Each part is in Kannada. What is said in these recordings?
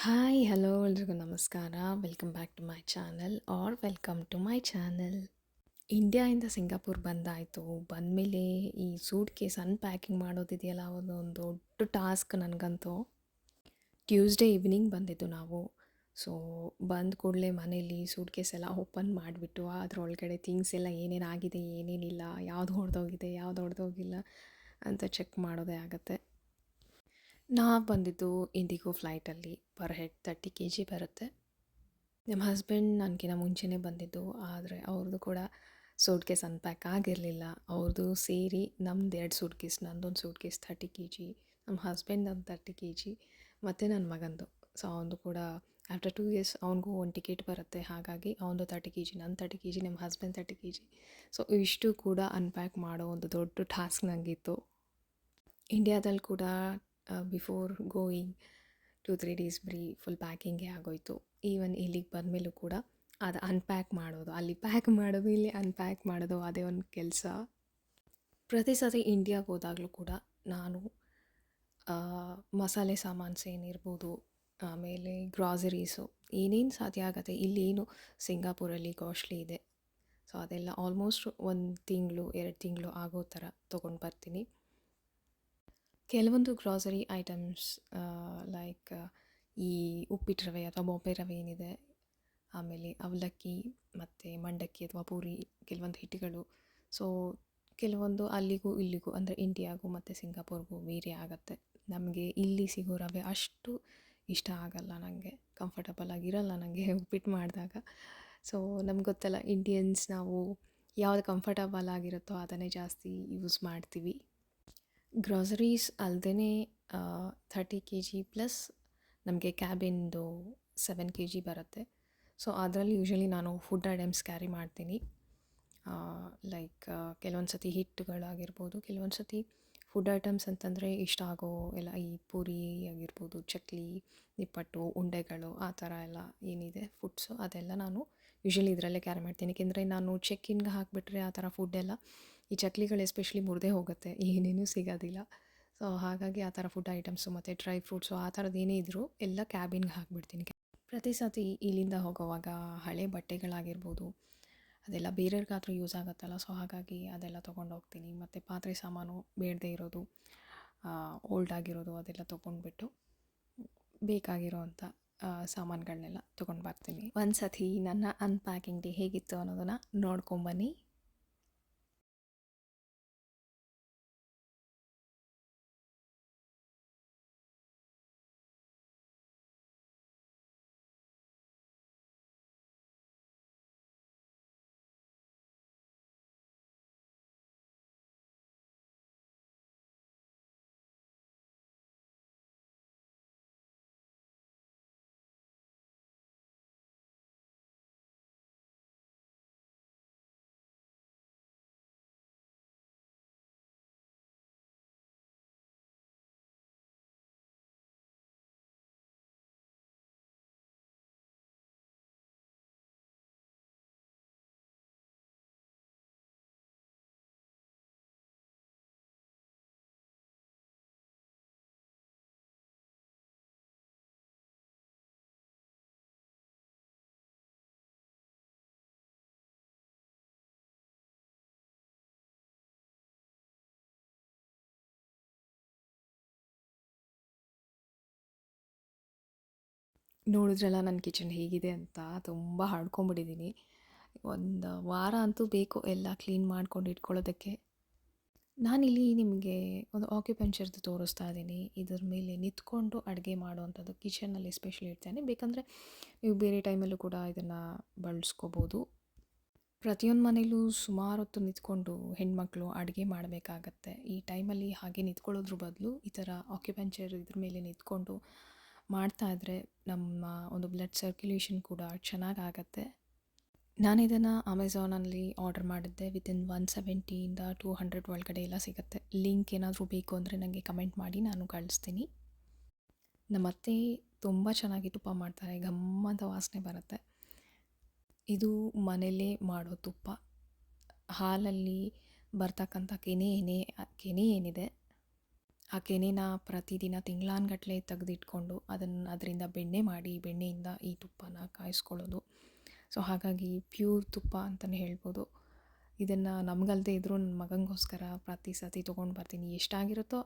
ಹಾಯ್ ಹಲೋ ಎಲ್ರಿಗೂ ನಮಸ್ಕಾರ. Welcome back to my channel or welcome to my channel. ಇಂಡಿಯಾಯಿಂದ ಸಿಂಗಾಪುರ್ ಬಂದಾಯಿತು. ಬಂದಮೇಲೆ ಈ ಸೂಟ್ ಕೇಸ್ ಅನ್ಪ್ಯಾಕಿಂಗ್ ಮಾಡೋದಿದೆಯಲ್ಲ, ಒಂದು ದೊಡ್ಡ ಟಾಸ್ಕ್ ನನಗಂತೂ. ಟ್ಯೂಸ್ಡೇ ಈವ್ನಿಂಗ್ ಬಂದಿದ್ದು ನಾವು. ಸೊ ಬಂದ ಕೂಡಲೇ ಮನೇಲಿ ಸೂಟ್ ಕೇಸ್ ಎಲ್ಲ ಓಪನ್ ಮಾಡಿಬಿಟ್ಟು ಅದರೊಳಗಡೆ ಥಿಂಗ್ಸ್ ಎಲ್ಲ ಏನೇನಾಗಿದೆ ಏನೇನಿಲ್ಲ, ಯಾವುದು ಹೊಡೆದೋಗಿದೆ ಯಾವುದು ಹೊಡೆದೋಗಿಲ್ಲ ಅಂತ ಚೆಕ್ ಮಾಡೋದೇ ಆಗುತ್ತೆ. ನಾವು ಬಂದಿದ್ದು ಇಂಡಿಗೋ ಫ್ಲೈಟಲ್ಲಿ. ಪರ್ ಹೆಡ್ 30 kg ಬರುತ್ತೆ. ನಮ್ಮ ಹಸ್ಬೆಂಡ್ ನನಗಿಂತ ಮುಂಚೆನೇ ಬಂದಿದ್ದು, ಆದರೆ ಅವ್ರದ್ದು ಕೂಡ ಸೂಟ್ ಕೇಸ್ ಅನ್ಪ್ಯಾಕ್ ಆಗಿರಲಿಲ್ಲ. ಅವ್ರದ್ದು ಸೇರಿ ನಮ್ದು 2 ಸೂಟ್ ಕೇಸ್, ನಂದೊಂದು ಸೂಟ್ ಕೇಸ್ 30 kg, ನಮ್ಮ ಹಸ್ಬೆಂಡ್ 30 kg ಮತ್ತು ನನ್ನ ಮಗಂದು. ಸೊ ಅವನದು ಕೂಡ ಆಫ್ಟರ್ 2 years ಅವನಿಗೂ ಒಂದು ಟಿಕೆಟ್ ಬರುತ್ತೆ. ಹಾಗಾಗಿ ಅವನದು 30 kg, ನನ್ನ 30 kg, ನಮ್ಮ ಹಸ್ಬೆಂಡ್ 30 kg. ಸೊ ಇಷ್ಟು ಕೂಡ ಅನ್ಪ್ಯಾಕ್ ಮಾಡೋ ಒಂದು ದೊಡ್ಡ ಟಾಸ್ಕ್ ನನಗಿತ್ತು. ಇಂಡಿಯಾದಲ್ಲಿ ಕೂಡ ಬಿಫೋರ್ ಗೋಯಿಂಗ್ 2-3 days ಬರೀ ಫುಲ್ ಪ್ಯಾಕಿಂಗೇ ಆಗೋಯಿತು. ಈವನ್ ಇಲ್ಲಿಗೆ ಬಂದಮೇಲೂ ಕೂಡ ಅದು ಅನ್ಪ್ಯಾಕ್ ಮಾಡೋದು, ಅಲ್ಲಿ ಪ್ಯಾಕ್ ಮಾಡೋದು, ಇಲ್ಲಿ ಅನ್ಪ್ಯಾಕ್ ಮಾಡೋದು, ಅದೇ ಒಂದು ಕೆಲಸ. ಪ್ರತಿ ಸತಿ ಇಂಡಿಯಾಗೆ ಹೋದಾಗಲೂ ಕೂಡ ನಾನು ಮಸಾಲೆ ಸಾಮಾನ್ಸ್ ಏನಿರ್ಬೋದು, ಆಮೇಲೆ ಗ್ರಾಸರೀಸು ಏನೇನು ಸಾಧ್ಯ ಆಗುತ್ತೆ, ಇಲ್ಲೇನು ಸಿಂಗಾಪುರಲ್ಲಿ ಕಾಸ್ಟ್ಲಿ ಇದೆ, ಸೊ ಅದೆಲ್ಲ ಆಲ್ಮೋಸ್ಟ್ 1 ತಿಂಗಳು 2 ತಿಂಗಳು ಆಗೋ ಥರ ತೊಗೊಂಡು ಬರ್ತೀನಿ. ಕೆಲವೊಂದು ಗ್ರಾಸರಿ ಐಟಮ್ಸ್ ಲೈಕ್ ಈ ಉಪ್ಪಿಟ್ಟು ರವೆ ಅಥವಾ ಬೊಂಬೆ ರವೆ ಏನಿದೆ, ಆಮೇಲೆ ಅವಲಕ್ಕಿ ಮತ್ತು ಮಂಡಕ್ಕಿ ಅಥವಾ ಪೂರಿ, ಕೆಲವೊಂದು ಹಿಟ್ಟುಗಳು. ಸೊ ಕೆಲವೊಂದು ಅಲ್ಲಿಗೂ ಇಲ್ಲಿಗೂ ಅಂದರೆ ಇಂಡಿಯಾಗೂ ಮತ್ತು ಸಿಂಗಾಪುರ್ಗೂ ವೇರಿ ಆಗುತ್ತೆ. ನಮಗೆ ಇಲ್ಲಿ ಸಿಗೋ ರವೆ ಅಷ್ಟು ಇಷ್ಟ ಆಗಲ್ಲ, ನನಗೆ ಕಂಫರ್ಟಬಲ್ ಆಗಿರಲ್ಲ ನನಗೆ ಉಪ್ಪಿಟ್ಟು ಮಾಡಿದಾಗ. ಸೊ ನಮ್ಗೆ ಗೊತ್ತಲ್ಲ, ಇಂಡಿಯನ್ಸ್ ನಾವು ಯಾವುದು ಕಂಫರ್ಟಬಲ್ ಆಗಿರುತ್ತೋ ಅದನ್ನೇ ಜಾಸ್ತಿ ಯೂಸ್ ಮಾಡ್ತೀವಿ. ಗ್ರಾಸರೀಸ್ ಅಲ್ಲದೇ 30 kg ಪ್ಲಸ್ ನಮಗೆ ಕ್ಯಾಬಿನ್ದು 7 kg ಬರುತ್ತೆ. ಸೊ ಅದರಲ್ಲಿ ಯೂಶ್ವಲಿ ನಾನು ಫುಡ್ ಐಟಮ್ಸ್ ಕ್ಯಾರಿ ಮಾಡ್ತೀನಿ. ಲೈಕ್ ಕೆಲವೊಂದು ಸತಿ ಹಿಟ್ಟುಗಳಾಗಿರ್ಬೋದು, ಕೆಲವೊಂದು ಸತಿ ಫುಡ್ ಐಟಮ್ಸ್ ಅಂತಂದರೆ ಇಷ್ಟ ಆಗೋ ಎಲ್ಲ ಈ ಪೂರಿ ಆಗಿರ್ಬೋದು, ಚಕ್ಲಿ, ನಿಪ್ಪಟ್ಟು, ಉಂಡೆಗಳು, ಆ ಥರ ಎಲ್ಲ ಏನಿದೆ ಫುಡ್ಸು ಅದೆಲ್ಲ ನಾನು ಯೂಶ್ವಲಿ ಇದರಲ್ಲೇ ಕ್ಯಾರಿ ಮಾಡ್ತೀನಿ. ಏಕೆಂದರೆ ನಾನು ಚೆಕ್-ಇನ್ಗೆ ಹಾಕಿಬಿಟ್ರೆ ಆ ಥರ ಫುಡ್ಡೆಲ್ಲ, ಈ ಚಕ್ಲಿಗಳು ಎಸ್ಪೆಷಲಿ ಮುರಿದೇ ಹೋಗುತ್ತೆ, ಏನೇನೂ ಸಿಗೋದಿಲ್ಲ. ಸೊ ಹಾಗಾಗಿ ಆ ಥರ ಫುಡ್ ಐಟಮ್ಸು ಮತ್ತು ಡ್ರೈ ಫ್ರೂಟ್ಸು ಆ ಥರದ್ದು ಏನೇ ಇದ್ದರೂ ಎಲ್ಲ ಕ್ಯಾಬಿನ್ಗೆ ಹಾಕಿಬಿಡ್ತೀನಿ. ಪ್ರತಿ ಸತಿ ಇಲ್ಲಿಂದ ಹೋಗೋವಾಗ ಹಳೆ ಬಟ್ಟೆಗಳಾಗಿರ್ಬೋದು ಅದೆಲ್ಲ ಬೇರೆಯವ್ರಿಗಾದರೂ ಯೂಸ್ ಆಗುತ್ತಲ್ಲ, ಸೊ ಹಾಗಾಗಿ ಅದೆಲ್ಲ ತೊಗೊಂಡು ಹೋಗ್ತೀನಿ. ಮತ್ತು ಪಾತ್ರೆ ಸಾಮಾನು ಬೇಡದೇ ಇರೋದು, ಓಲ್ಡ್ ಆಗಿರೋದು ಅದೆಲ್ಲ ತೊಗೊಂಡ್ಬಿಟ್ಟು ಬೇಕಾಗಿರೋ ಅಂಥ ಸಾಮಾನುಗಳನ್ನೆಲ್ಲ ತೊಗೊಂಡು ಬರ್ತೀನಿ. ಒಂದು ಸತಿ ನನ್ನ ಅನ್ಪ್ಯಾಕಿಂಗ್ ಡೇ ಹೇಗಿತ್ತು ಅನ್ನೋದನ್ನು ನೋಡ್ಕೊಂಬನ್ನಿ. ನೋಡಿದ್ರಲ್ಲ ನನ್ನ ಕಿಚನ್ ಹೇಗಿದೆ ಅಂತ. ತುಂಬ ಹರಡ್ಕೊಂಬಿಟ್ಟಿದ್ದೀನಿ. ಒಂದು ವಾರ ಅಂತೂ ಬೇಕು ಎಲ್ಲ ಕ್ಲೀನ್ ಮಾಡ್ಕೊಂಡು ಇಟ್ಕೊಳ್ಳೋದಕ್ಕೆ. ನಾನಿಲ್ಲಿ ನಿಮಗೆ ಒಂದು ಆಕ್ಯುಪಂಚರ್ದು ತೋರಿಸ್ತಾ ಇದ್ದೀನಿ. ಇದ್ರ ಮೇಲೆ ನಿಂತ್ಕೊಂಡು ಅಡುಗೆ ಮಾಡೋವಂಥದ್ದು ಕಿಚನಲ್ಲಿ ಎಸ್ಪೆಷಲಿ ಇಡ್ತೇನೆ. ಬೇಕಂದರೆ ನೀವು ಬೇರೆ ಟೈಮಲ್ಲೂ ಕೂಡ ಇದನ್ನು ಬಳಸ್ಕೋಬೋದು. ಪ್ರತಿಯೊಂದು ಮನೇಲೂ ಸುಮಾರು ಹೊತ್ತು ನಿಂತ್ಕೊಂಡು ಹೆಣ್ಮಕ್ಳು ಅಡುಗೆ ಮಾಡಬೇಕಾಗತ್ತೆ. ಈ ಟೈಮಲ್ಲಿ ಹಾಗೆ ನಿಂತ್ಕೊಳ್ಳೋದ್ರ ಬದಲು ಈ ಥರ ಆಕ್ಯುಪಂಚರ್ ಇದ್ರ ಮೇಲೆ ನಿಂತ್ಕೊಂಡು ಮಾಡ್ತಾಯಿದ್ರೆ ನಮ್ಮ ಒಂದು ಬ್ಲಡ್ ಸರ್ಕ್ಯುಲೇಷನ್ ಕೂಡ ಚೆನ್ನಾಗಾಗತ್ತೆ. ನಾನು ಇದನ್ನು ಅಮೆಝಾನಲ್ಲಿ ಆರ್ಡರ್ ಮಾಡಿದ್ದೆ. ವಿತಿನ್ 170ಇಂದ 200 ಒಳಗಡೆ ಎಲ್ಲ ಸಿಗುತ್ತೆ. ಲಿಂಕ್ ಏನಾದರೂ ಬೇಕು ಅಂದರೆ ನನಗೆ ಕಮೆಂಟ್ ಮಾಡಿ, ನಾನು ಕಳಿಸ್ತೀನಿ. ನಮ್ಮತ್ತೆ ತುಂಬ ಚೆನ್ನಾಗಿ ತುಪ್ಪ ಮಾಡ್ತಾರೆ, ಘಮ್ಮಂತ ವಾಸನೆ ಬರುತ್ತೆ. ಇದು ಮನೆಯಲ್ಲೇ ಮಾಡೋ ತುಪ್ಪ. ಹಾಲಲ್ಲಿ ಬರ್ತಕ್ಕಂಥ ಕೆನೆ ಏನಿದೆ ಆ ಕೆನೆನ ಪ್ರತಿದಿನ ತಿಂಗಳಾನುಗಟ್ಲೆ ತೆಗೆದಿಟ್ಕೊಂಡು ಅದರಿಂದ ಬೆಣ್ಣೆ ಮಾಡಿ ಬೆಣ್ಣೆಯಿಂದ ಈ ತುಪ್ಪನ ಕಾಯಿಸ್ಕೊಳ್ಳೋದು. ಸೊ ಹಾಗಾಗಿ ಪ್ಯೂರ್ ತುಪ್ಪ ಅಂತಲೇ ಹೇಳ್ಬೋದು. ಇದನ್ನು ನಮಗಲ್ಲದೆ ಇದ್ದರೂ ನನ್ನ ಮಗನಿಗೋಸ್ಕರ ಪ್ರತಿ ಸತಿ ತೊಗೊಂಡು ಬರ್ತೀನಿ. ಎಷ್ಟಾಗಿರುತ್ತೋ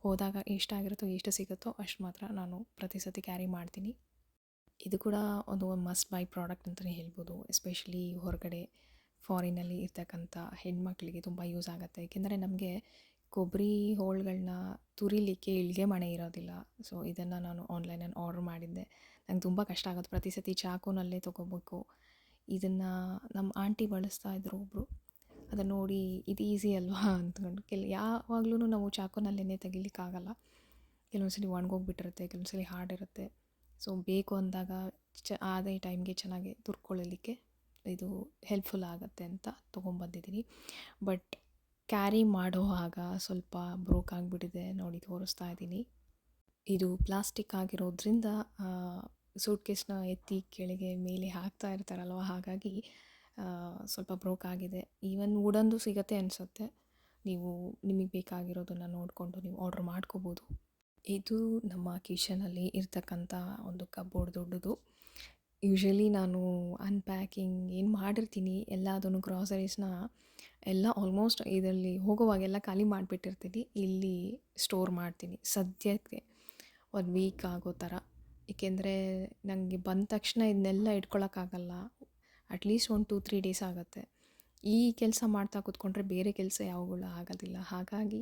ಹೋದಾಗ ಎಷ್ಟಾಗಿರುತ್ತೋ ಎಷ್ಟು ಸಿಗುತ್ತೋ ಅಷ್ಟು ಮಾತ್ರ ನಾನು ಪ್ರತಿ ಸತಿ ಕ್ಯಾರಿ ಮಾಡ್ತೀನಿ. ಇದು ಕೂಡ ಒಂದು ಮಸ್ಟ್ ಬೈ ಪ್ರಾಡಕ್ಟ್ ಅಂತಲೇ ಹೇಳ್ಬೋದು. ಎಸ್ಪೆಷಲಿ ಹೊರಗಡೆ ಫಾರಿನಲ್ಲಿ ಇರ್ತಕ್ಕಂಥ ಹೆಣ್ಮಕ್ಳಿಗೆ ತುಂಬ ಯೂಸ್ ಆಗುತ್ತೆ. ಏಕೆಂದರೆ ನಮಗೆ ಕೊಬ್ಬರಿ ಹೋಳುಗಳನ್ನ ತುರಿಲಿಕ್ಕೆ ಇಳಿಗೆ ಮಣೆ ಇರೋದಿಲ್ಲ. ಸೊ ಇದನ್ನು ನಾನು ಆನ್ಲೈನಲ್ಲಿ ಆರ್ಡ್ರ್ ಮಾಡಿದ್ದೆ. ನಂಗೆ ತುಂಬ ಕಷ್ಟ ಆಗೋದು, ಪ್ರತಿ ಸತಿ ಚಾಕುನಲ್ಲೇ ತೊಗೋಬೇಕು. ಇದನ್ನು ನಮ್ಮ ಆಂಟಿ ಬಳಸ್ತಾ ಇದ್ರು ಒಬ್ಬರು. ಅದನ್ನು ನೋಡಿ ಇದು ಈಸಿ ಅಲ್ವಾ ಅಂದ್ಕೊಂಡು ಯಾವಾಗ್ಲೂ ನಾವು ಚಾಕುನಲ್ಲೇ ತೆಗಿಲಿಕ್ಕಾಗಲ್ಲ. ಕೆಲವೊಂದು ಸಲ ಒಣಗೋಗ್ಬಿಟ್ಟಿರುತ್ತೆ, ಕೆಲವೊಂದು ಸಲ ಹಾರ್ಡಿರುತ್ತೆ. ಸೊ ಬೇಕು ಅಂದಾಗ ಅದೇ ಟೈಮ್ಗೆ ಚೆನ್ನಾಗಿ ತುರ್ಕೊಳ್ಳಲಿಕ್ಕೆ ಇದು ಹೆಲ್ಪ್ಫುಲ್ ಆಗುತ್ತೆ ಅಂತ ತೊಗೊಂಬಂದಿದ್ದೀನಿ. ಬಟ್ ಕ್ಯಾರಿ ಮಾಡುವಾಗ ಸ್ವಲ್ಪ ಬ್ರೋಕ್ ಆಗಿಬಿಟ್ಟಿದೆ, ನೋಡಿ ತೋರಿಸ್ತಾ ಇದ್ದೀನಿ. ಇದು ಪ್ಲಾಸ್ಟಿಕ್ ಆಗಿರೋದ್ರಿಂದ ಸೂಟ್ಕೇಸ್ನ ಎತ್ತಿ ಕೆಳಗೆ ಮೇಲೆ ಹಾಕ್ತಾ ಇರ್ತಾರಲ್ವ, ಹಾಗಾಗಿ ಸ್ವಲ್ಪ ಬ್ರೋಕ್ ಆಗಿದೆ. ಈವನ್ ವುಡನ್ದು ಸಿಗುತ್ತೆ ಅನಿಸುತ್ತೆ. ನೀವು ನಿಮಗೆ ಬೇಕಾಗಿರೋದನ್ನು ನೋಡಿಕೊಂಡು ನೀವು ಆರ್ಡ್ರ್ ಮಾಡ್ಕೋಬೋದು. ಇದು ನಮ್ಮ ಕಿಚನಲ್ಲಿ ಇರ್ತಕ್ಕಂಥ ಒಂದು ಕಬೋರ್ಡ್ ದೊಡ್ಡದು. ಯೂಶ್ವಲಿ ನಾನು ಅನ್ಪ್ಯಾಕಿಂಗ್ ಏನು ಮಾಡಿರ್ತೀನಿ ಎಲ್ಲದನ್ನು ಗ್ರಾಸರೀಸ್ನ ಎಲ್ಲ ಆಲ್ಮೋಸ್ಟ್ ಇದರಲ್ಲಿ ಹೋಗುವಾಗೆಲ್ಲ ಖಾಲಿ ಮಾಡಿಬಿಟ್ಟಿರ್ತೀನಿ. ಇಲ್ಲಿ ಸ್ಟೋರ್ ಮಾಡ್ತೀನಿ ಸದ್ಯಕ್ಕೆ 1 ವೀಕ್ ಆಗೋ ಥರ. ಏಕೆಂದರೆ ನನಗೆ ಬಂದ ತಕ್ಷಣ ಇದನ್ನೆಲ್ಲ ಇಟ್ಕೊಳ್ಳೋಕ್ಕಾಗಲ್ಲ. ಅಟ್ಲೀಸ್ಟ್ 1-2-3 ಡೇಸ್ ಆಗುತ್ತೆ. ಈ ಕೆಲಸ ಮಾಡ್ತಾ ಕೂತ್ಕೊಂಡ್ರೆ ಬೇರೆ ಕೆಲಸ ಯಾವಾಗಲೂ ಆಗೋದಿಲ್ಲ. ಹಾಗಾಗಿ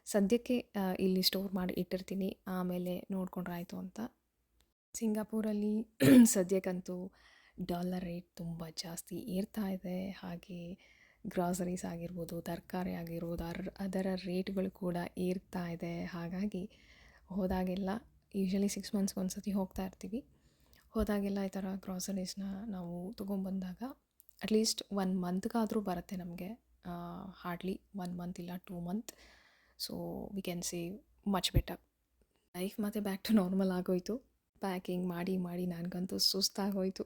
ಸದ್ಯಕ್ಕೆ ಇಲ್ಲಿ ಸ್ಟೋರ್ ಮಾಡಿ ಇಟ್ಟಿರ್ತೀನಿ, ಆಮೇಲೆ ನೋಡ್ಕೊಂಡ್ರೆ ಆಯಿತು ಅಂತ. ಸಿಂಗಾಪುರಲ್ಲಿ ಸದ್ಯಕ್ಕಂತೂ ಡಾಲರ್ ರೇಟ್ ತುಂಬ ಜಾಸ್ತಿ ಏರ್ತಾ ಇದೆ. ಹಾಗೆ ಗ್ರಾಸರೀಸ್ ಆಗಿರ್ಬೋದು, ತರಕಾರಿ ಆಗಿರ್ಬೋದು, ಅದರ ರೇಟ್ಗಳು ಕೂಡ ಏರ್ತಾ ಇದೆ. ಹಾಗಾಗಿ ಹೋದಾಗೆಲ್ಲ ಯೂಶ್ವಲಿ 6 ಮಂತ್ಸ್ಗೆ ಒಂದು ಸತಿ ಹೋಗ್ತಾ ಇರ್ತೀವಿ. ಹೋದಾಗೆಲ್ಲ ಈ ಥರ ಗ್ರಾಸರೀಸ್ನ ನಾವು ತೊಗೊಂಬಂದಾಗ ಅಟ್ಲೀಸ್ಟ್ 1 ಮಂತ್ಗಾದರೂ ಬರುತ್ತೆ ನಮಗೆ. ಹಾರ್ಡ್ಲಿ 1 ಮಂತ್ ಇಲ್ಲ 2 month. So we can save much better. Life ಮತ್ತು ಬ್ಯಾಕ್ ಟು ನಾರ್ಮಲ್ ಆಗೋಯಿತು. ಪ್ಯಾಕಿಂಗ್ ಮಾಡಿ ಮಾಡಿ ನನಗಂತೂ ಸುಸ್ತಾಗೋಯಿತು.